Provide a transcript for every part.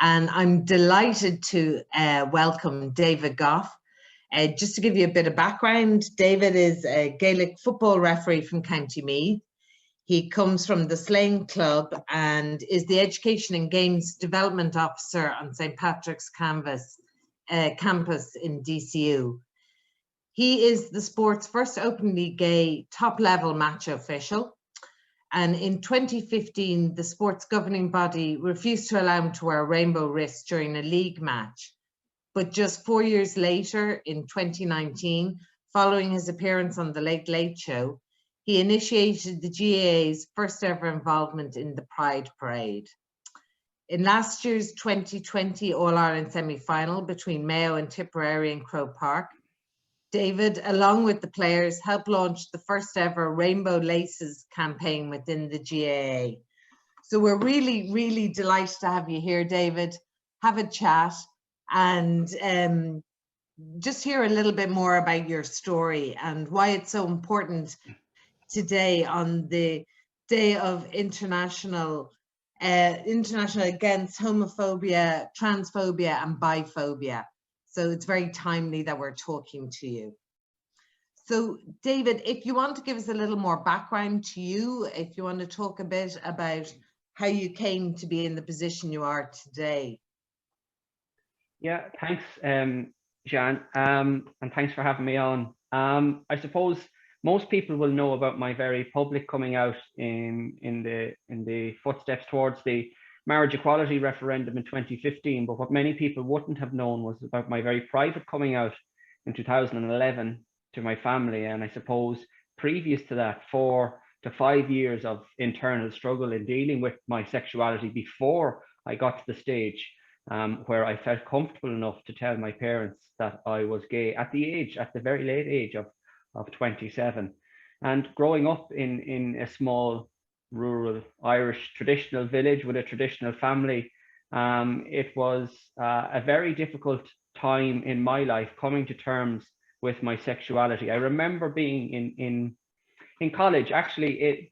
and I'm delighted to welcome David Gough. Just to give you a bit of background, David is a Gaelic football referee from County Meath. He comes from the Slane Club and is the Education and Games Development Officer on St. Patrick's campus in DCU. He is the sport's first openly gay top-level match official. And in 2015, the sport's governing body refused to allow him to wear a rainbow wrist during a league match. But just 4 years later, in 2019, following his appearance on The Late Late Show, he initiated the GAA's first ever involvement in the Pride Parade. In last year's 2020 All-Ireland semi-final between Mayo and Tipperary in Croke Park, David, along with the players, helped launch the first ever Rainbow Laces campaign within the GAA. So we're really, really delighted to have you here, David. Have a chat and just hear a little bit more about your story and why it's so important today on the Day of International Against Homophobia, Transphobia and Biphobia. So it's very timely that we're talking to you. So David, if you want to give us a little more background to you, if you want to talk a bit about how you came to be in the position you are today. Yeah, thanks, Jeanne, and thanks for having me on. I suppose most people will know about my very public coming out in the footsteps towards the marriage equality referendum in 2015, but what many people wouldn't have known was about my very private coming out in 2011 to my family. And I suppose previous to that, 4 to 5 years of internal struggle in dealing with my sexuality before I got to the stage where I felt comfortable enough to tell my parents that I was gay at the very late age of 27. And growing up in a small rural Irish traditional village with a traditional family, it was a very difficult time in my life coming to terms with my sexuality. I remember being in college, actually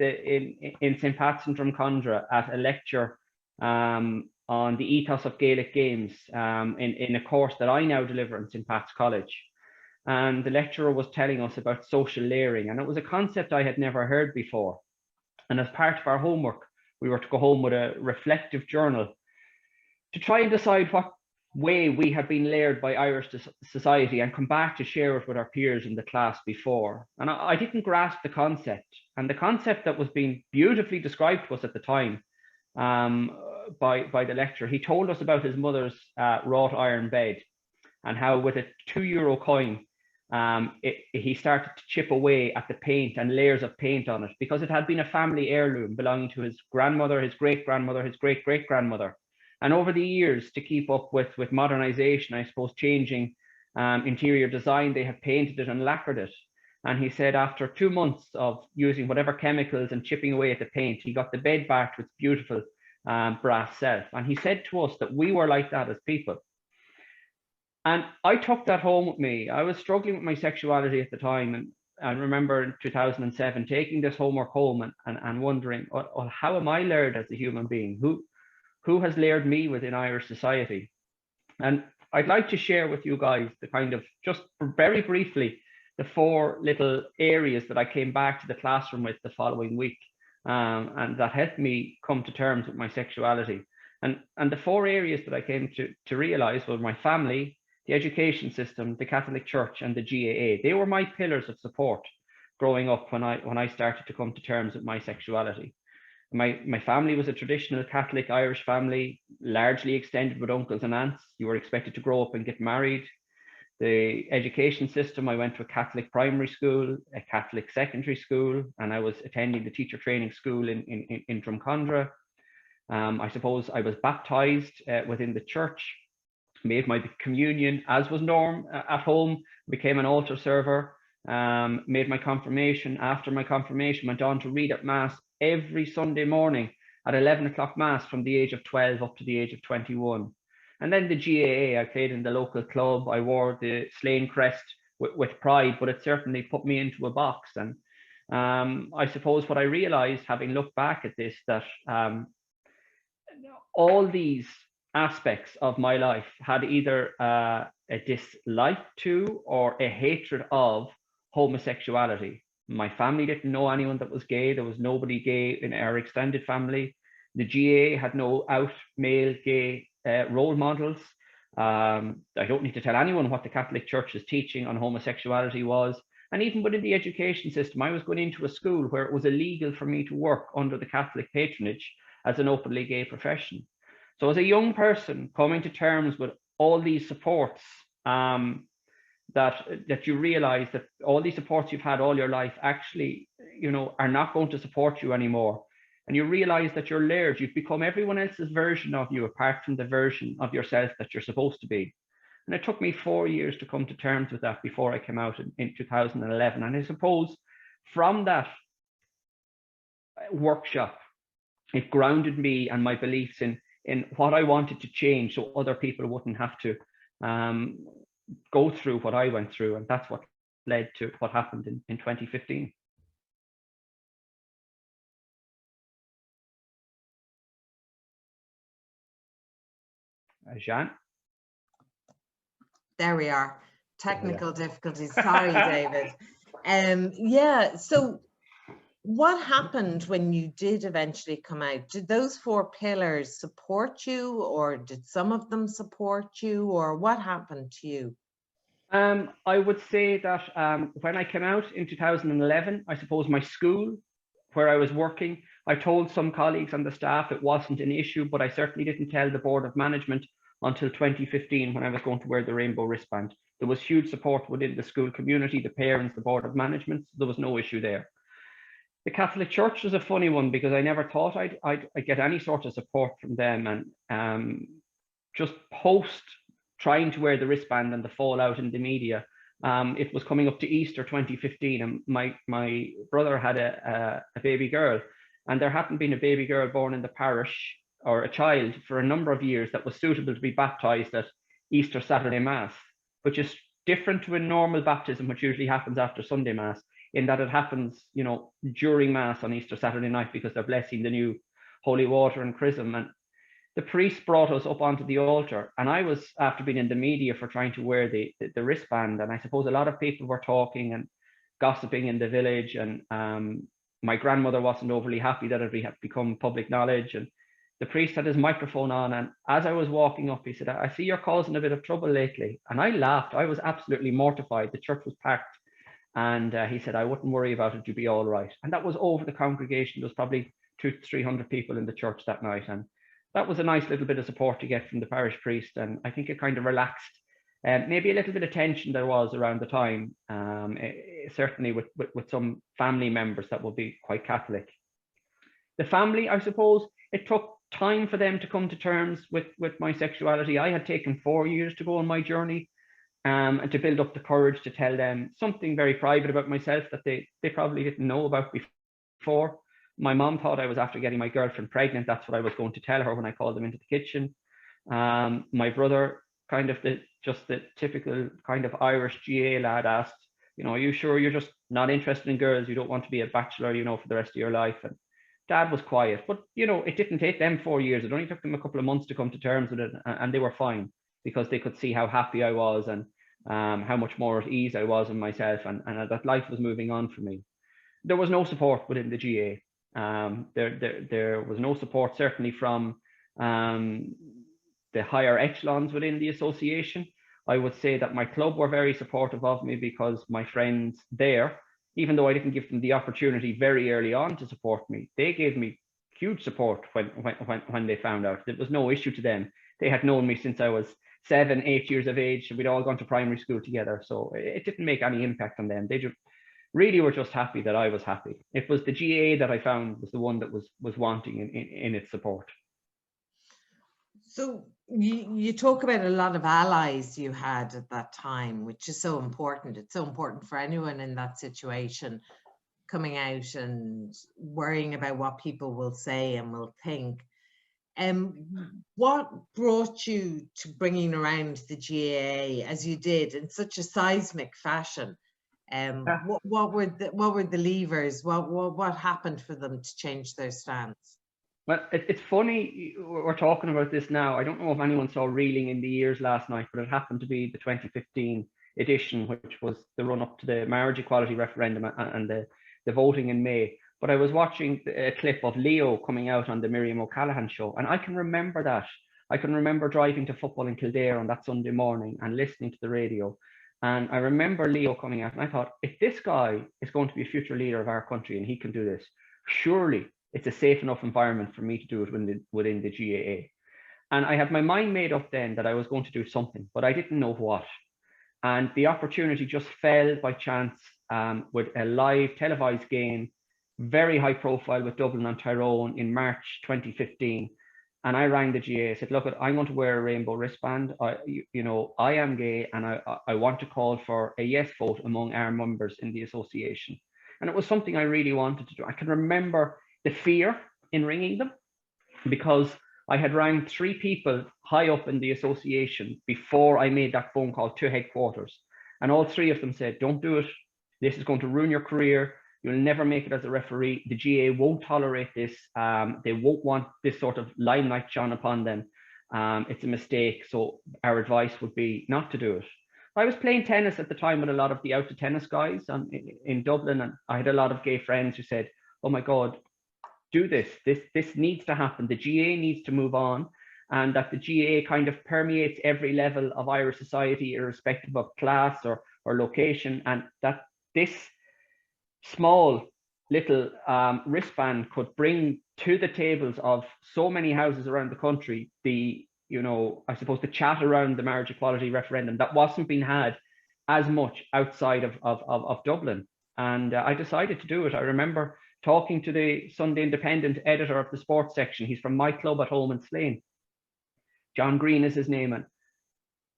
in St. Pat's in Drumcondra at a lecture on the ethos of Gaelic games in a course that I now deliver in St. Pat's College. And the lecturer was telling us about social layering, and it was a concept I had never heard before. And as part of our homework, we were to go home with a reflective journal to try and decide what way we had been layered by Irish society and come back to share it with our peers in the class before. And I didn't grasp the concept. And the concept that was being beautifully described to us at the time by the lecturer, he told us about his mother's wrought iron bed and how with a €2 coin, he started to chip away at the paint and layers of paint on it because it had been a family heirloom belonging to his grandmother, his great-grandmother, his great-great-grandmother. And over the years, to keep up with modernization, I suppose changing interior design, they have painted it and lacquered it. And he said after 2 months of using whatever chemicals and chipping away at the paint, he got the bed back to its beautiful brass self. And he said to us that we were like that as people. And I took that home with me. I was struggling with my sexuality at the time. And I remember in 2007 taking this homework home and wondering, well, how am I layered as a human being? Who has layered me within Irish society? And I'd like to share with you guys the kind of, just very briefly, the 4 little areas that I came back to the classroom with the following week and that helped me come to terms with my sexuality. And the 4 areas that I came to realize were my family, the education system, the Catholic Church, and the GAA. They were my pillars of support growing up when I started to come to terms with my sexuality. My family was a traditional Catholic Irish family, largely extended with uncles and aunts. You were expected to grow up and get married. The education system, I went to a Catholic primary school, a Catholic secondary school, and I was attending the teacher training school in Drumcondra. I suppose I was baptized within the church, made my communion as was norm at home, became an altar server, made my confirmation. After my confirmation, went on to read at Mass every Sunday morning at 11 o'clock Mass from the age of 12 up to the age of 21. And then the GAA, I played in the local club. I wore the Slane crest with pride, but it certainly put me into a box. And I suppose what I realized, having looked back at this, that all these aspects of my life had either a dislike to or a hatred of homosexuality. My family didn't know anyone that was gay. There was nobody gay in our extended family. The GA had no out male gay role models. I don't need to tell anyone what the Catholic Church's teaching on homosexuality was. And even within the education system, I was going into a school where it was illegal for me to work under the Catholic patronage as an openly gay profession. So as a young person, coming to terms with all these supports, that you realize that all these supports you've had all your life actually, are not going to support you anymore. And you realize that you're layered. You've become everyone else's version of you, apart from the version of yourself that you're supposed to be. And it took me 4 years to come to terms with that before I came out in 2011. And I suppose from that workshop, it grounded me and my beliefs in what I wanted to change so other people wouldn't have to go through what I went through. And that's what led to what happened in 2015. Jeanne? There we are. Technical difficulties. Sorry, David. Yeah, so what happened when you did eventually come out? Did those 4 pillars support you, or did some of them support you, or what happened to you? I would say that when I came out in 2011, I suppose my school where I was working, I told some colleagues on the staff it wasn't an issue, but I certainly didn't tell the board of management until 2015 when I was going to wear the rainbow wristband. There was huge support within the school community, the parents, the board of management. So there was no issue there. The Catholic Church was a funny one because I never thought I'd get any sort of support from them. And just post trying to wear the wristband and the fallout in the media, it was coming up to Easter 2015, and my brother had a baby girl, and there hadn't been a baby girl born in the parish, or a child, for a number of years that was suitable to be baptized at Easter Saturday Mass, which is different to a normal baptism, which usually happens after Sunday Mass, in that it happens, during Mass on Easter Saturday night because they're blessing the new holy water and chrism. And the priest brought us up onto the altar, and I was, after being in the media for trying to wear the wristband, and I suppose a lot of people were talking and gossiping in the village, and my grandmother wasn't overly happy that it had become public knowledge. And the priest had his microphone on, and as I was walking up, he said, "I see you're causing a bit of trouble lately." And I laughed. I was absolutely mortified. The church was packed, and he said, "I wouldn't worry about it, you'll be all right." And that was over the congregation. There was probably 200 to 300 people in the church that night, and that was a nice little bit of support to get from the parish priest. And I think it kind of relaxed maybe a little bit of tension there was around the time, certainly with some family members that would be quite Catholic. The family, I suppose, it took time for them to come to terms with my sexuality. I had taken 4 years to go on my journey, and to build up the courage to tell them something very private about myself that they probably didn't know about before. My mom thought I was after getting my girlfriend pregnant. That's what I was going to tell her when I called them into the kitchen. My brother, kind of the typical kind of Irish GA lad, asked, "Are you sure you're just not interested in girls? You don't want to be a bachelor, for the rest of your life?" And Dad was quiet, but it didn't take them 4 years. It only took them a couple of months to come to terms with it, and they were fine because they could see how happy I was and how much more at ease I was in myself, and that life was moving on for me. There was no support within the GA. There was no support, certainly from the higher echelons within the association. I would say that my club were very supportive of me because my friends there, even though I didn't give them the opportunity very early on to support me, they gave me huge support when they found out. It was no issue to them. They had known me since I was 7, 8 years of age. We'd all gone to primary school together, so it didn't make any impact on them. They just really were just happy that I was happy. It was the GA that I found was the one that was wanting in its support. So you talk about a lot of allies you had at that time, which is so important. It's so important for anyone in that situation, coming out and worrying about what people will say and will think. What brought you to bringing around the GAA as you did in such a seismic fashion? What were the levers? What happened for them to change their stance? Well, it's funny we're talking about this now. I don't know if anyone saw Reeling in the Years last night, but it happened to be the 2015 edition, which was the run up to the marriage equality referendum and the voting in May. But I was watching a clip of Leo coming out on the Miriam O'Callaghan show, and I can remember that. I can remember driving to football in Kildare on that Sunday morning and listening to the radio. And I remember Leo coming out, and I thought, if this guy is going to be a future leader of our country and he can do this, surely it's a safe enough environment for me to do it within the GAA. And I had my mind made up then that I was going to do something, but I didn't know what. And the opportunity just fell by chance with a live televised game, very high profile with Dublin and Tyrone in March 2015. And I rang the GAA, said, look, I'm going to wear a rainbow wristband. I am gay, and I want to call for a yes vote among our members in the association. And it was something I really wanted to do. I can remember the fear in ringing them, because I had rang 3 people high up in the association before I made that phone call to headquarters. And all 3 of them said, don't do it. This is going to ruin your career. You'll never make it as a referee. The GAA won't tolerate this. They won't want this sort of limelight shone upon them. It's a mistake. So our advice would be not to do it. I was playing tennis at the time with a lot of the out of tennis guys in Dublin, and I had a lot of gay friends who said, oh my God, do this. This needs to happen. The GAA needs to move on, and that the GAA kind of permeates every level of Irish society, irrespective of class or location, and that this small little wristband could bring to the tables of so many houses around the country I suppose the chat around the marriage equality referendum that wasn't being had as much outside of Dublin. And I decided to do it. I remember talking to the Sunday Independent editor of the sports section. He's from my club at home in Slane. John Green is his name. And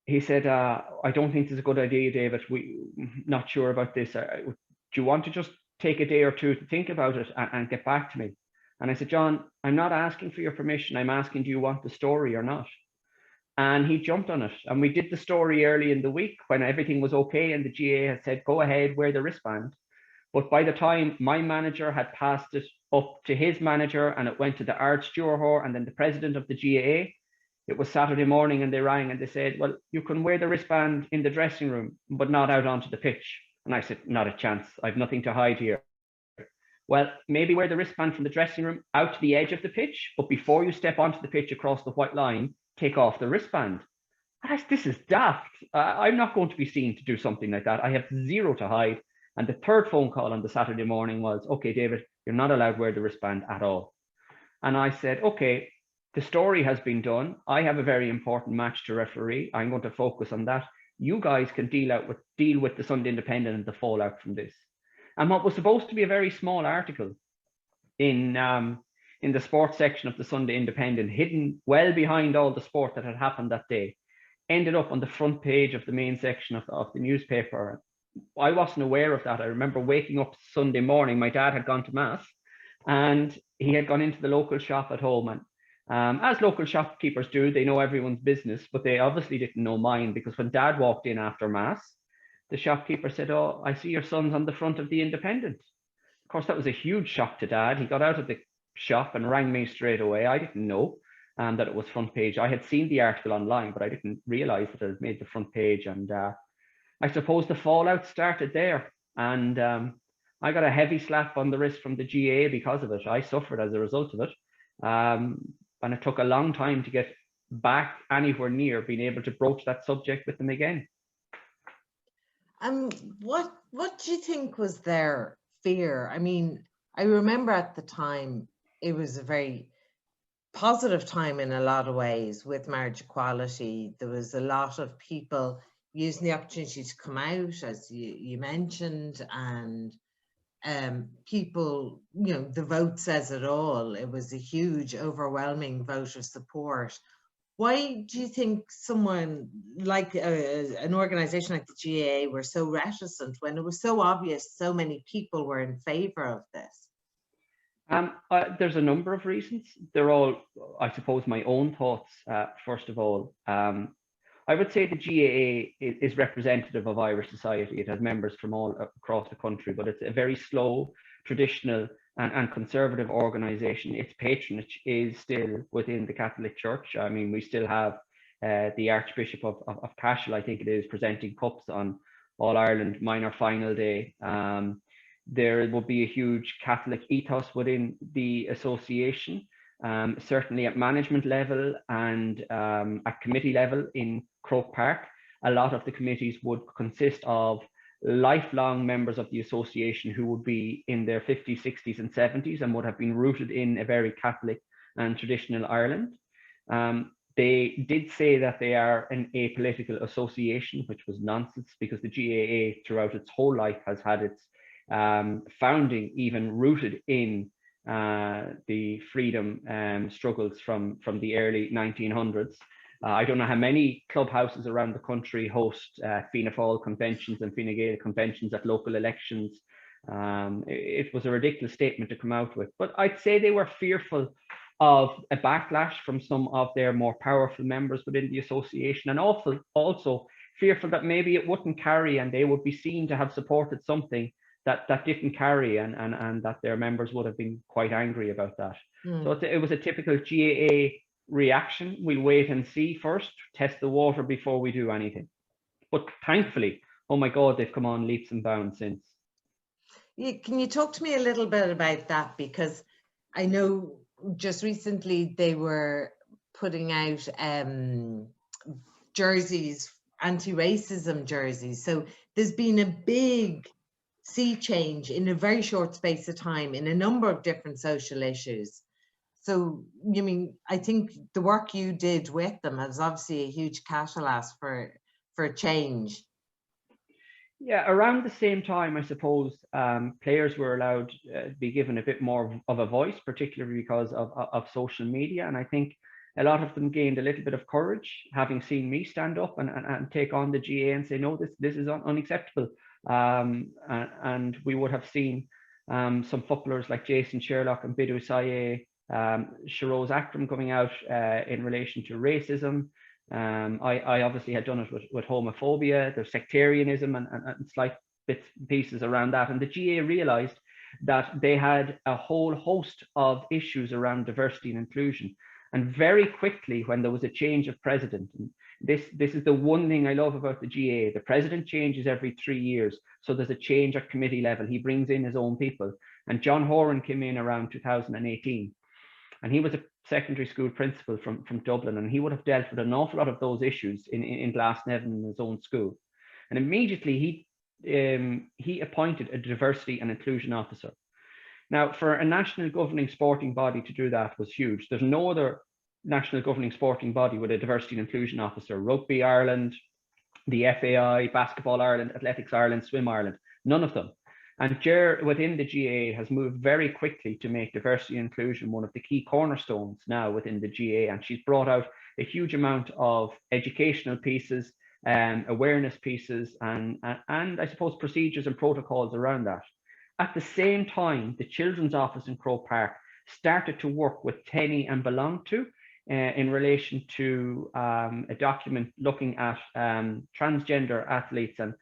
he said, I don't think this is a good idea, David. We're not sure about this. Do you want to just take a day or two to think about it and get back to me? And I said, John, I'm not asking for your permission. I'm asking, do you want the story or not? And he jumped on it. And we did the story early in the week when everything was okay. And the GAA had said, go ahead, wear the wristband. But by the time my manager had passed it up to his manager, and it went to the Arch Juror and then the president of the GAA, it was Saturday morning, and they rang and they said, well, you can wear the wristband in the dressing room, but not out onto the pitch. And I said, not a chance. I've nothing to hide here. Well, maybe wear the wristband from the dressing room out to the edge of the pitch, but before you step onto the pitch across the white line, take off the wristband. This is daft. I'm not going to be seen to do something like that. I have zero to hide. And the third phone call on the Saturday morning was, okay, David, you're not allowed to wear the wristband at all. And I said, okay, the story has been done. I have a very important match to referee. I'm going to focus on that. You guys can deal with the Sunday Independent and the fallout from this. And what was supposed to be a very small article in the sports section of the Sunday Independent, hidden well behind all the sport that had happened that day, ended up on the front page of the main section of the newspaper. I wasn't aware of that. I remember waking up Sunday morning, my dad had gone to mass, and he had gone into the local shop at home. And as local shopkeepers do, they know everyone's business, but they obviously didn't know mine, because when Dad walked in after mass, the shopkeeper said, oh, I see your son's on the front of the Independent. Of course, that was a huge shock to Dad. He got out of the shop and rang me straight away. I didn't know that it was front page. I had seen the article online, but I didn't realize that it had made the front page. And I suppose the fallout started there. And I got a heavy slap on the wrist from the GAA because of it. I suffered as a result of it. And it took a long time to get back anywhere near being able to broach that subject with them again. What do you think was their fear? I mean, I remember at the time it was a very positive time in a lot of ways with marriage equality. There was a lot of people using the opportunity to come out, as you mentioned, and people, the vote says it all. It was a huge, overwhelming vote of support. Why do you think someone like an organization like the GAA were so reticent when it was so obvious so many people were in favor of this? There's a number of reasons. They're all, I suppose, my own thoughts. First of all, I would say the GAA is representative of Irish society. It has members from all across the country, but it's a very slow, traditional, and conservative organisation, its patronage is still within the Catholic Church. I mean, we still have the Archbishop of Cashel, I think it is, presenting cups on All Ireland minor final day. There will be a huge Catholic ethos within the association, certainly at management level and at committee level in Croke Park. A lot of the committees would consist of lifelong members of the association who would be in their 50s, 60s and 70s and would have been rooted in a very Catholic and traditional Ireland. They did say that they are an apolitical association, which was nonsense, because the GAA throughout its whole life has had its founding even rooted in the freedom struggles from the early 1900s. I don't know how many clubhouses around the country host Fianna Fáil conventions and Fine Gael conventions at local elections. It was a ridiculous statement to come out with, but I'd say they were fearful of a backlash from some of their more powerful members within the association, and also fearful that maybe it wouldn't carry and they would be seen to have supported something that didn't carry, and that their members would have been quite angry about that. So it was a typical GAA reaction. We'll wait and see first, test the water before we do anything. But thankfully, oh my God, they've come on leaps and bounds since. Can you talk to me a little bit about that? Because I know just recently they were putting out jerseys, anti-racism jerseys. So there's been a big sea change in a very short space of time in a number of different social issues. So, you mean, I think the work you did with them is obviously a huge catalyst for change. Yeah, around the same time, I suppose, players were allowed to be given a bit more of a voice, particularly because of social media. And I think a lot of them gained a little bit of courage, having seen me stand up and take on the GA and say, no, this is unacceptable. And we would have seen some footballers like Jason Sherlock and Bidou Saye, Shiroz Akram coming out in relation to racism. I obviously had done it with homophobia, there's sectarianism and slight bits and pieces around that. And the GA realized that they had a whole host of issues around diversity and inclusion. And very quickly, when there was a change of president, and this is the one thing I love about the GA, the president changes every 3 years. So there's a change at committee level. He brings in his own people. And John Horan came in around 2018. And he was a secondary school principal from Dublin, and he would have dealt with an awful lot of those issues in Glasnevin in his own school. And immediately he appointed a diversity and inclusion officer. Now, for a national governing sporting body to do that was huge. There's no other national governing sporting body with a diversity and inclusion officer. Rugby Ireland, the FAI, Basketball Ireland, Athletics Ireland, Swim Ireland, none of them. And Ger within the GA has moved very quickly to make diversity and inclusion one of the key cornerstones now within the GA. And she's brought out a huge amount of educational pieces, awareness pieces, and I suppose procedures and protocols around that. At the same time, the Children's Office in Croke Park started to work with TENI and Belong To in relation to a document looking at transgender athletes and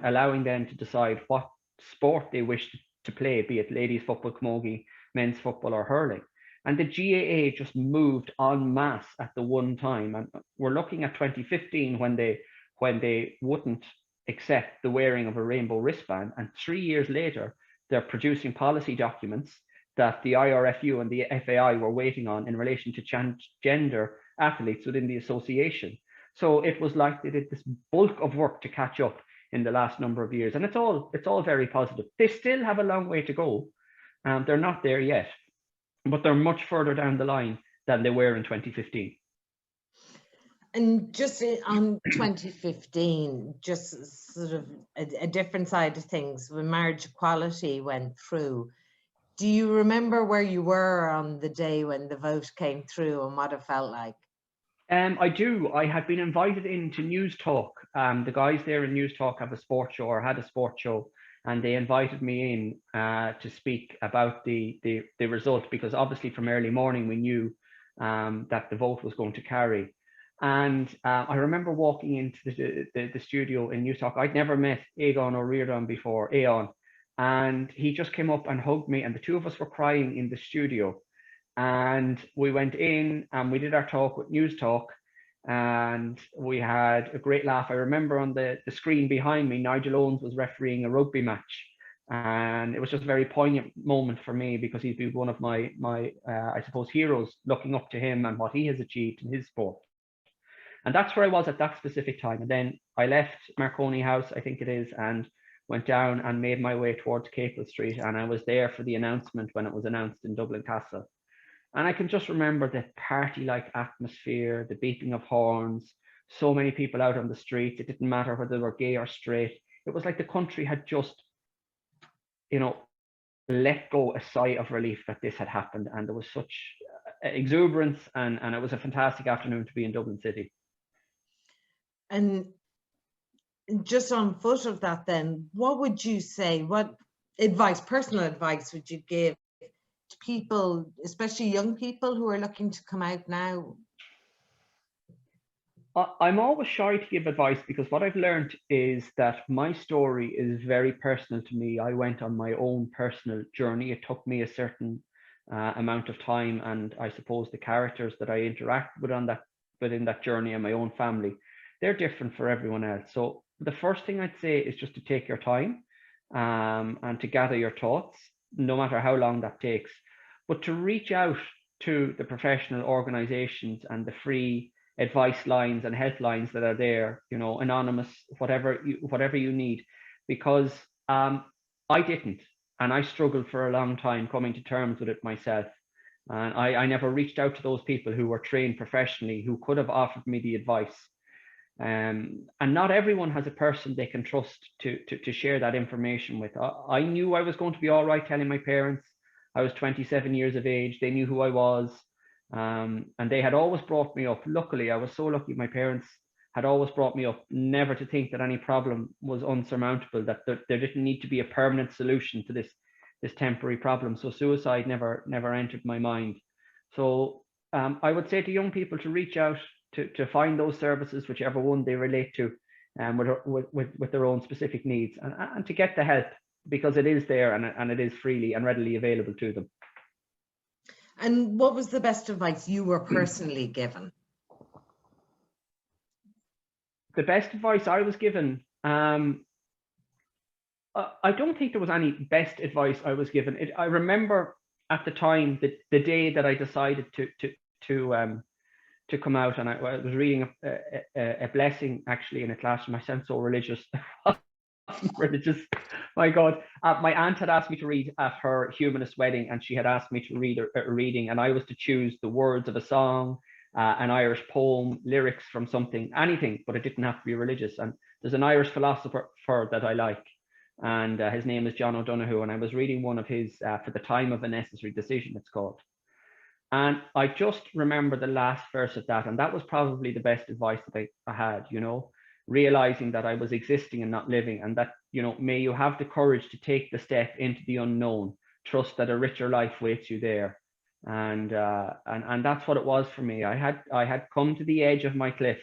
allowing them to decide what sport they wish to play, be it ladies football, camogie, men's football or hurling. And the GAA just moved en masse at the one time. And we're looking at 2015 when they wouldn't accept the wearing of a rainbow wristband. And 3 years later, they're producing policy documents that the IRFU and the FAI were waiting on in relation to transgender athletes within the association. So it was like they did this bulk of work to catch up in the last number of years, and it's all very positive. They still have a long way to go. They're not there yet, but they're much further down the line than they were in 2015. And just on 2015, just sort of a different side of things, when marriage equality went through, do you remember where you were on the day when the vote came through and what it felt like? I do. I had been invited into News Talk. The guys there in News Talk have a sports show, or had a sports show, and they invited me in to speak about the result, because obviously from early morning we knew that the vote was going to carry. And I remember walking into the studio in News Talk. I'd never met Aegon O'Riordan before, Aeon, and he just came up and hugged me, and the two of us were crying in the studio. And we went in and we did our talk with News Talk, and we had a great laugh. I remember on the screen behind me, Nigel Owens was refereeing a rugby match, and it was just a very poignant moment for me, because he's been one of my I suppose heroes, looking up to him and what he has achieved in his sport. And that's where I was at that specific time. And then I left Marconi House, I think it is, and went down and made my way towards Capel Street, and I was there for the announcement when it was announced in Dublin Castle. And I can just remember the party-like atmosphere, the beeping of horns, so many people out on the streets. It didn't matter whether they were gay or straight. It was like the country had just, you know, let go a sigh of relief that this had happened. And there was such exuberance, and it was a fantastic afternoon to be in Dublin City. And just on foot of that then, what would you say, what advice, personal advice would you give to people, especially young people who are looking to come out now? I'm always shy to give advice, because what I've learned is that my story is very personal to me. I went on my own personal journey. It took me a certain amount of time, and I suppose the characters that I interact with within that journey, and my own family, they're different for everyone else. So the first thing I'd say is just to take your time, and to gather your thoughts, no matter how long that takes, but to reach out to the professional organizations and the free advice lines and helplines that are there, you know, anonymous, whatever you need, because I didn't, and I struggled for a long time coming to terms with it myself. And I never reached out to those people who were trained professionally, who could have offered me the advice. And not everyone has a person they can trust to share that information with. I knew I was going to be all right telling my parents. I was 27 years of age. They knew who I was. And they had always brought me up. Luckily, I was so lucky. My parents had always brought me up, never to think that any problem was unsurmountable, that there didn't need to be a permanent solution to this temporary problem. So suicide never entered my mind. So I would say to young people to reach out, to find those services, whichever one they relate to, with their own specific needs, and to get the help, because it is there, and it is freely and readily available to them. And what was the best advice you were personally given? The best advice I was given, I don't think there was any best advice I was given. I remember at the time, the day that I decided to come out, and I was reading a blessing actually in a classroom. I sound so religious. Religious, my God. My aunt had asked me to read at her humanist wedding, and she had asked me to read a reading, and I was to choose the words of a song, an Irish poem, lyrics from something, anything, but it didn't have to be religious. And there's an Irish philosopher that I like, and his name is John O'Donoghue, and I was reading one of his, For the Time of a Necessary Decision, it's called. And I just remember the last verse of that, and that was probably the best advice that I had, you know, realizing that I was existing and not living, and that, you know, may you have the courage to take the step into the unknown, trust that a richer life waits you there. And that's what it was for me. I had come to the edge of my cliff,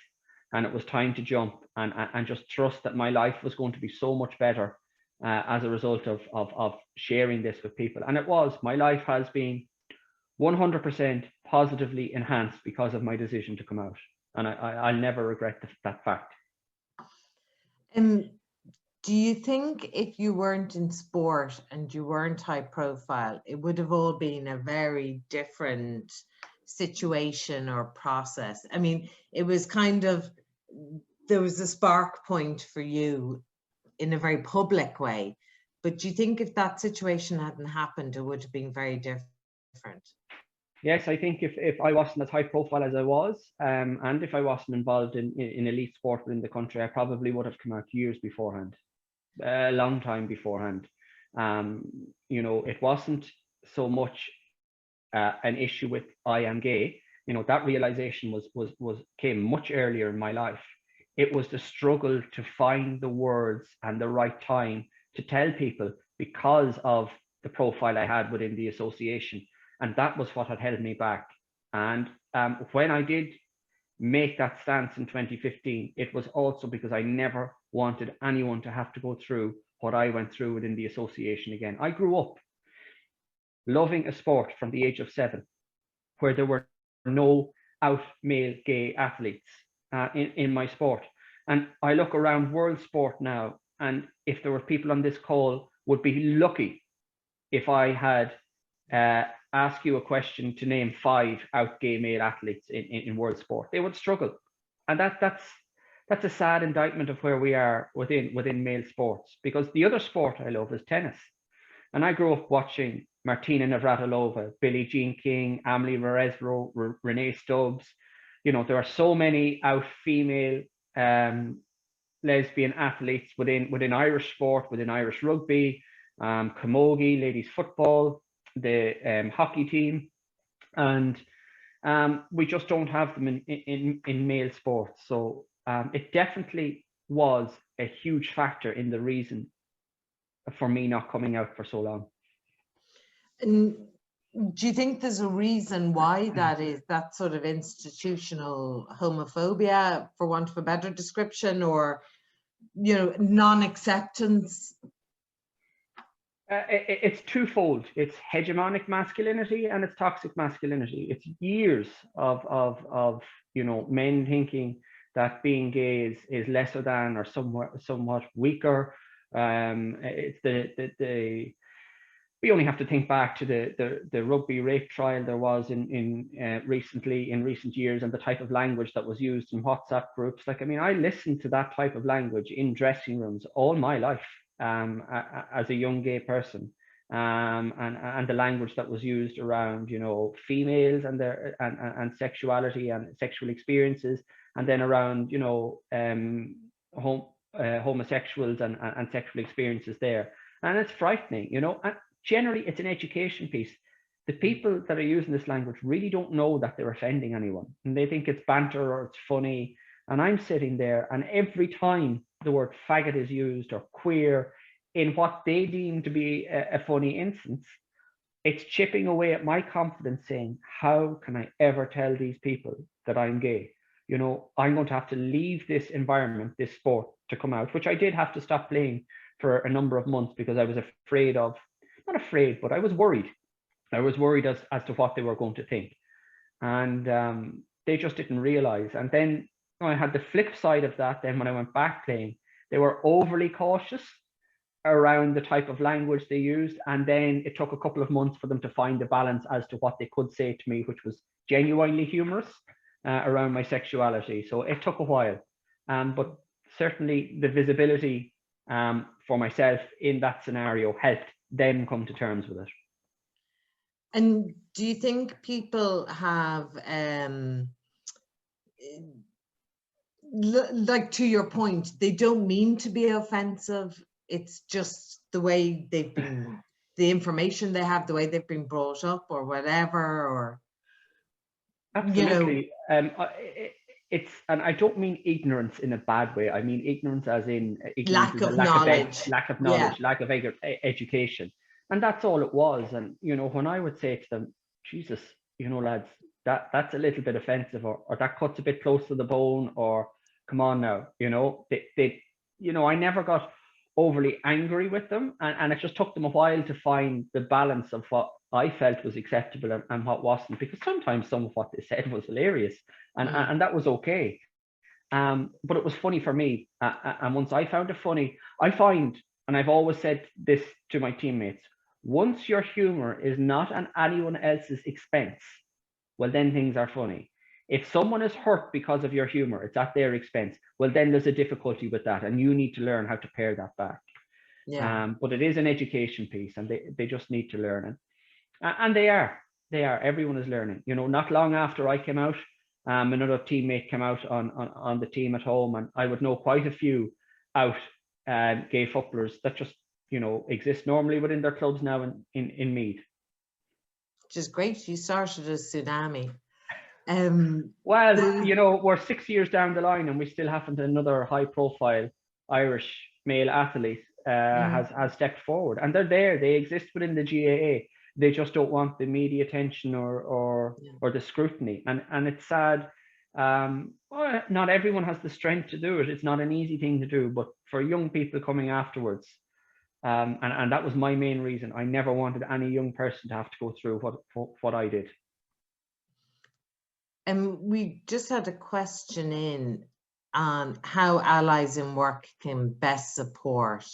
and it was time to jump, and just trust that my life was going to be so much better as a result of sharing this with people. And it was. My life has been 100% positively enhanced because of my decision to come out, and I'll never regret that fact. Do you think if you weren't in sport and you weren't high profile, it would have all been a very different situation or process? I mean, it was kind of, there was a spark point for you in a very public way, but do you think if that situation hadn't happened, it would have been very different? Yes, I think if I wasn't as high profile as I was, and if I wasn't involved in elite sport within the country, I probably would have come out years beforehand, a long time beforehand. You know, it wasn't so much an issue with I am gay. You know, that realization came much earlier in my life. It was the struggle to find the words and the right time to tell people, because of the profile I had within the association. And that was what had held me back. And when I did make that stance in 2015, it was also because I never wanted anyone to have to go through what I went through within the association again. I grew up loving a sport from the age of 7, where there were no out male gay athletes in my sport. And I look around world sport now, and if there were people on this call, would be lucky if I had asked you a question to name 5 out gay male athletes in world sport. They would struggle. And that's a sad indictment of where we are within male sports, because the other sport I love is tennis. And I grew up watching Martina Navratilova, Billie Jean King, Amelie Mauresmo, Renee Stubbs. You know, there are so many out female lesbian athletes within Irish sport, within Irish rugby, camogie, ladies football, the hockey team, and we just don't have them in male sports. So it definitely was a huge factor in the reason for me not coming out for so long. And do you think there's a reason why that is, that sort of institutional homophobia, for want of a better description, or, you know, non-acceptance? It's twofold. It's hegemonic masculinity and it's toxic masculinity. It's years of you know, men thinking that being gay is lesser than or somewhat weaker. It's we only have to think back to the rugby rape trial there was in recent years, and the type of language that was used in WhatsApp groups. Like, I mean, I listened to that type of language in dressing rooms all my life as a young gay person, and the language that was used around, you know, females and their and sexuality and sexual experiences, and then around, you know, homosexuals and sexual experiences there. And it's frightening, you know. And generally, it's an education piece. The people that are using this language really don't know that they're offending anyone, and they think it's banter or it's funny. And I'm sitting there, and every time the word faggot is used, or queer, in what they deem to be a funny instance, it's chipping away at my confidence, saying, how can I ever tell these people that I'm gay? You know, I'm going to have to leave this environment, this sport, to come out, which I did have to stop playing for a number of months, because I was afraid of, not afraid, but I was worried. I was worried as to what they were going to think. And they just didn't realize. And then I had the flip side of that. Then when I went back playing, they were overly cautious around the type of language they used. And then it took a couple of months for them to find the balance as to what they could say to me, which was genuinely humorous around my sexuality. So it took a while. But certainly the visibility for myself in that scenario helped them come to terms with it. And do you think people have, like, to your point, they don't mean to be offensive, it's just the way they've been, the information they have, the way they've been brought up, or whatever, or... Absolutely. You know, it's, and I don't mean ignorance in a bad way. I mean ignorance as in lack of knowledge, lack of education. And that's all it was. And, you know, when I would say to them, Jesus, you know, lads, that's a little bit offensive, or that cuts a bit close to the bone, or come on now, you know, they you know, I never got overly angry with them. And it just took them a while to find the balance of what I felt was acceptable and what wasn't, because sometimes some of what they said was hilarious, and that was okay. But it was funny for me. And once I found it funny, I find, and I've always said this to my teammates, once your humor is not at anyone else's expense, well, then things are funny. If someone is hurt because of your humor, it's at their expense, well, then there's a difficulty with that, and you need to learn how to pare that back. Yeah. But it is an education piece, and they just need to learn it. And they are, everyone is learning. You know, not long after I came out, another teammate came out on the team at home, and I would know quite a few out gay footballers that just, you know, exist normally within their clubs now in Meath. Which is great. You started a tsunami. Well, you know, we're 6 years down the line, and we still haven't another high-profile Irish male athlete has stepped forward, and they're there. They exist within the GAA. They just don't want the media attention or the scrutiny, and it's sad. Well, not everyone has the strength to do it. It's not an easy thing to do, but for young people coming afterwards, And that was my main reason. I never wanted any young person to have to go through what I did. And we just had a question in on how allies in work can best support.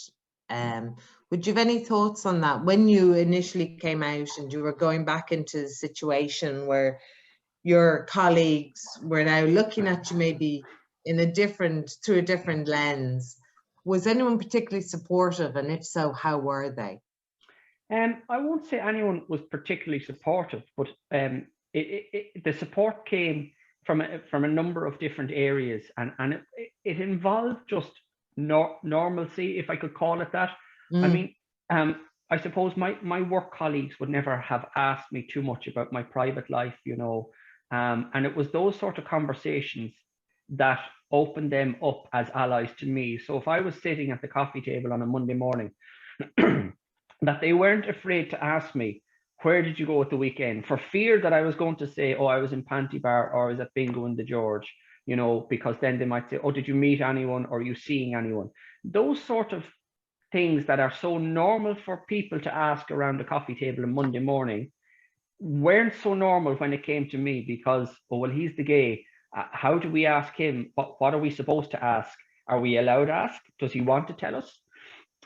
Would you have any thoughts on that? When you initially came out and you were going back into the situation where your colleagues were now looking at you maybe in through a different lens, was anyone particularly supportive, and if so, how were they? I won't say anyone was particularly supportive, but the support came from a number of different areas, and it involved just normalcy, if I could call it that. I mean, I suppose my work colleagues would never have asked me too much about my private life, you know, and it was those sort of conversations that opened them up as allies to me. So if I was sitting at the coffee table on a Monday morning, that they weren't afraid to ask me, where did you go at the weekend? For fear that I was going to say, oh, I was in Panty Bar, or I was at Bingo in the George, you know, because then they might say, oh, did you meet anyone, or are you seeing anyone? Those sort of things that are so normal for people to ask around the coffee table on Monday morning weren't so normal when it came to me, because, oh, well, he's the gay. How do we ask him? What are we supposed to ask? Are we allowed to ask? Does he want to tell us?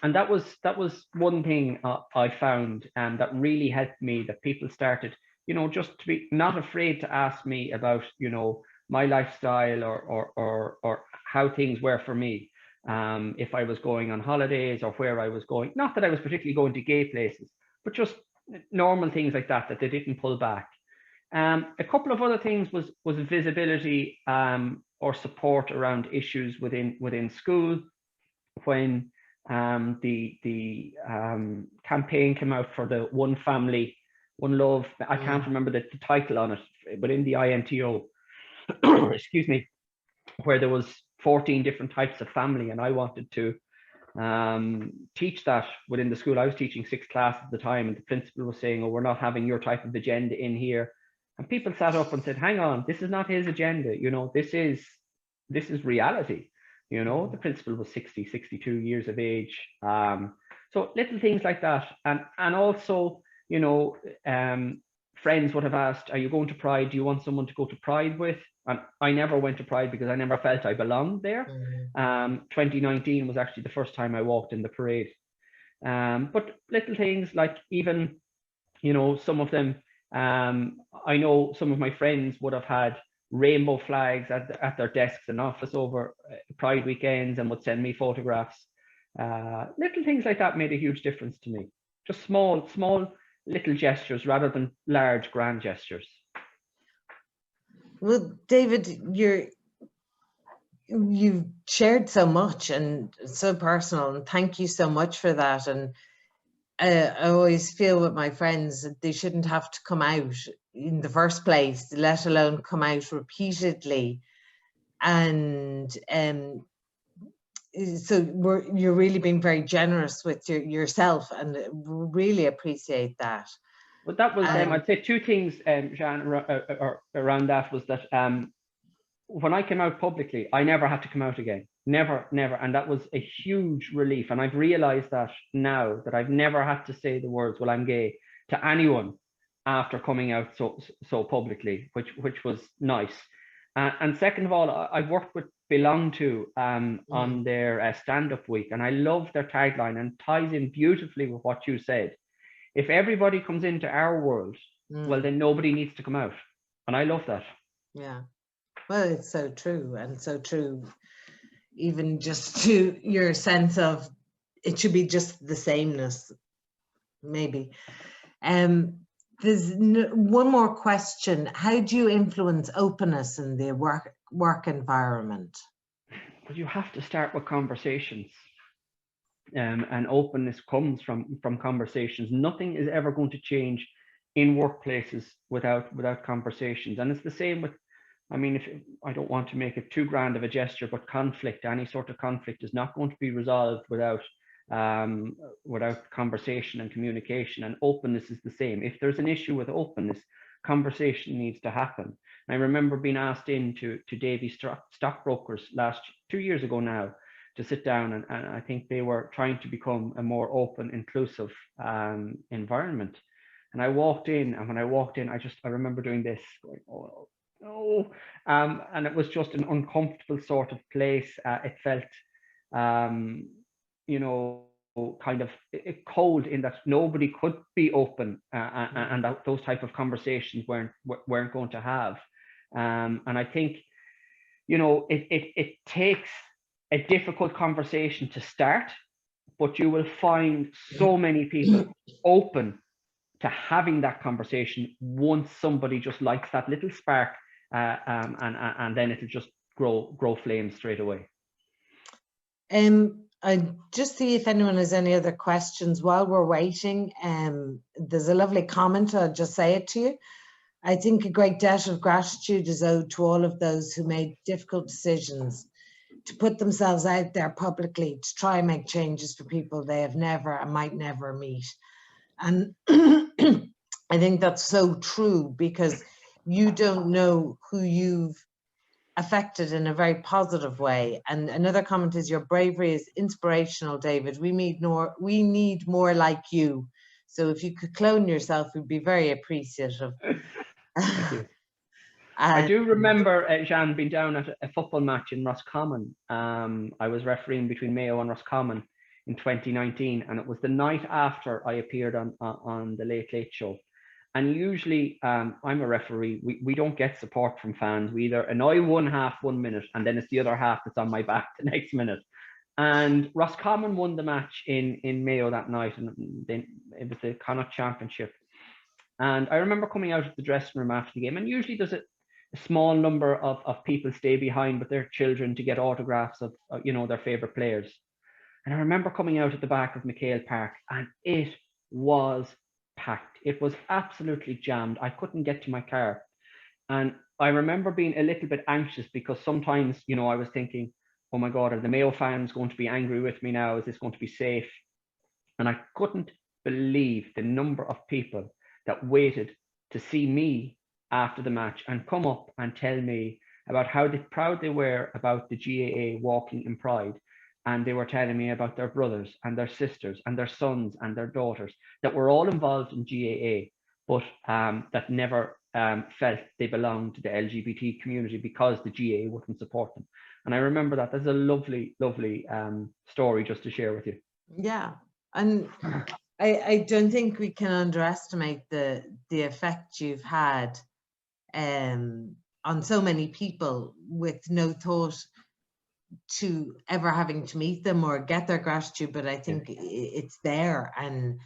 And that was one thing I found, and that really helped me, that people started, you know, just to be not afraid to ask me about, you know, my lifestyle or how things were for me. If I was going on holidays or where I was going, not that I was particularly going to gay places, but just normal things like that they didn't pull back. A couple of other things was visibility or support around issues within school. When the campaign came out for the One Family, One Love, I can't remember the title on it, but in the INTO, excuse me, where there was 14 different types of family, and I wanted to teach that within the school. I was teaching 6th class at the time, and the principal was saying, oh, we're not having your type of agenda in here. And people sat up and said, hang on, this is not his agenda, you know, this is reality. You know, the principal was 62 years of age. So little things like that. And also, you know, friends would have asked, are you going to Pride? Do you want someone to go to Pride with? And I never went to Pride because I never felt I belonged there. 2019 was actually the first time I walked in the parade. But little things like, even, you know, some of them, I know some of my friends would have had rainbow flags at their desks and office over Pride weekends, and would send me photographs. Little things like that made a huge difference to me. Just small little gestures rather than large grand gestures. Well, David, you've shared so much and so personal, and thank you so much for that. And I always feel with my friends that they shouldn't have to come out in the first place, let alone come out repeatedly. And so you're really being very generous with yourself, and really appreciate that. But that was, I'd say two things, Jeanne, around that, was that when I came out publicly, I never had to come out again. Never. And that was a huge relief. And I've realized that now, that I've never had to say the words, well, I'm gay, to anyone after coming out so publicly, which was nice. And second of all, I've worked with Belong To on their stand-up week, and I love their tagline, and ties in beautifully with what you said. If everybody comes into our world, well, then nobody needs to come out. And I love that. Yeah. Well, it's so true, and so true, even just to your sense of it should be just the sameness, maybe. There's one more question. How do you influence openness in the work environment? Well, you have to start with conversations. And openness comes from conversations. Nothing is ever going to change in workplaces without conversations. And it's the same with, I mean, if I don't want to make it too grand of a gesture, but conflict, any sort of conflict is not going to be resolved without conversation and communication. And openness is the same. If there's an issue with openness, conversation needs to happen. I remember being asked into Davy Stockbrokers 2 years ago now, to sit down, and I think they were trying to become a more open, inclusive environment. And I walked in, and when I walked in, I remember doing this, going, oh no, and it was just an uncomfortable sort of place. It felt, you know, kind of cold, in that nobody could be open, and that those type of conversations weren't going to have. And I think, you know, it takes a difficult conversation to start, but you will find so many people open to having that conversation once somebody just lights that little spark, and then it'll just grow flames straight away. I just see if anyone has any other questions while we're waiting. There's a lovely comment, I'll just say it to you. I think a great debt of gratitude is owed to all of those who made difficult decisions to put themselves out there publicly to try and make changes for people they have never and might never meet. And I think that's so true, because you don't know who you've affected in a very positive way. And another comment is, your bravery is inspirational, David. We need more like you. So if you could clone yourself, we'd be very appreciative. Thank you. I do remember, Jeanne, being down at a football match in Roscommon. I was refereeing between Mayo and Roscommon in 2019, and it was the night after I appeared on the Late Late Show. And usually, I'm a referee, we don't get support from fans. We either annoy one half 1 minute, and then it's the other half that's on my back the next minute. And Roscommon won the match in Mayo that night, and then it was the Connacht Championship. And I remember coming out of the dressing room after the game, and usually there's a small number of people stay behind with their children to get autographs of, you know, their favorite players. And I remember coming out at the back of McHale Park, and it was packed. It was absolutely jammed. I couldn't get to my car. And I remember being a little bit anxious, because sometimes, you know, I was thinking, oh my God, are the Mayo fans going to be angry with me now? Is this going to be safe? And I couldn't believe the number of people that waited to see me after the match and come up and tell me about how proud they were about the GAA walking in pride. And they were telling me about their brothers and their sisters and their sons and their daughters that were all involved in GAA, but that never felt they belonged to the LGBT community because the GAA wouldn't support them. And I remember that. That's a lovely, lovely story just to share with you. Yeah, and I don't think we can underestimate the effect you've had on so many people, with no thought to ever having to meet them or get their gratitude, but I think it's there, and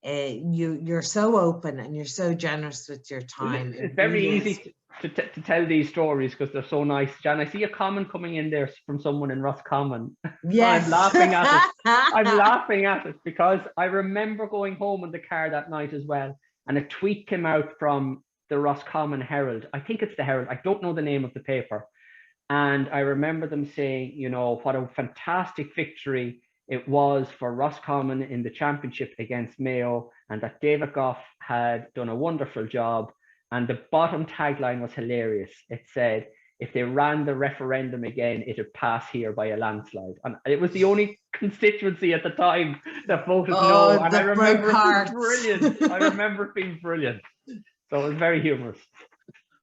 you're so open and you're so generous with your time. It's very easy to tell these stories because they're so nice. Jan, I see a comment coming in there from someone in Roscommon. Yes. I'm laughing at it. I'm laughing at it because I remember going home in the car that night as well, and a tweet came out from the Roscommon Herald. I think it's the Herald. I don't know the name of the paper. And I remember them saying, you know, what a fantastic victory it was for Roscommon in the championship against Mayo, and that David Gough had done a wonderful job. And the bottom tagline was hilarious. It said, if they ran the referendum again, it'd pass here by a landslide. And it was the only constituency at the time that voted no. And I remember it being brilliant. I remember it being brilliant. So it was very humorous.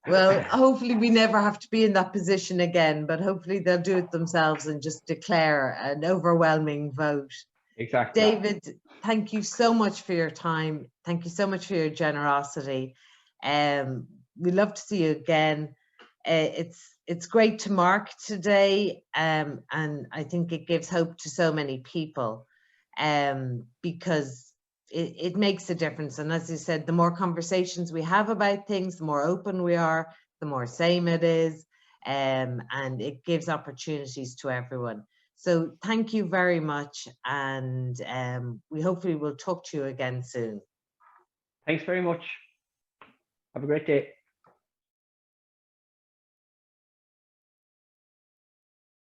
Well, hopefully we never have to be in that position again, but hopefully they'll do it themselves and just declare an overwhelming vote. Exactly. David, thank you so much for your time. Thank you so much for your generosity. We'd love to see you again. It's great to mark today, and I think it gives hope to so many people, because it makes a difference. And as you said, the more conversations we have about things, the more open we are, the more same it is, and it gives opportunities to everyone. So thank you very much, and we hopefully will talk to you again soon. Thanks very much. Have a great day.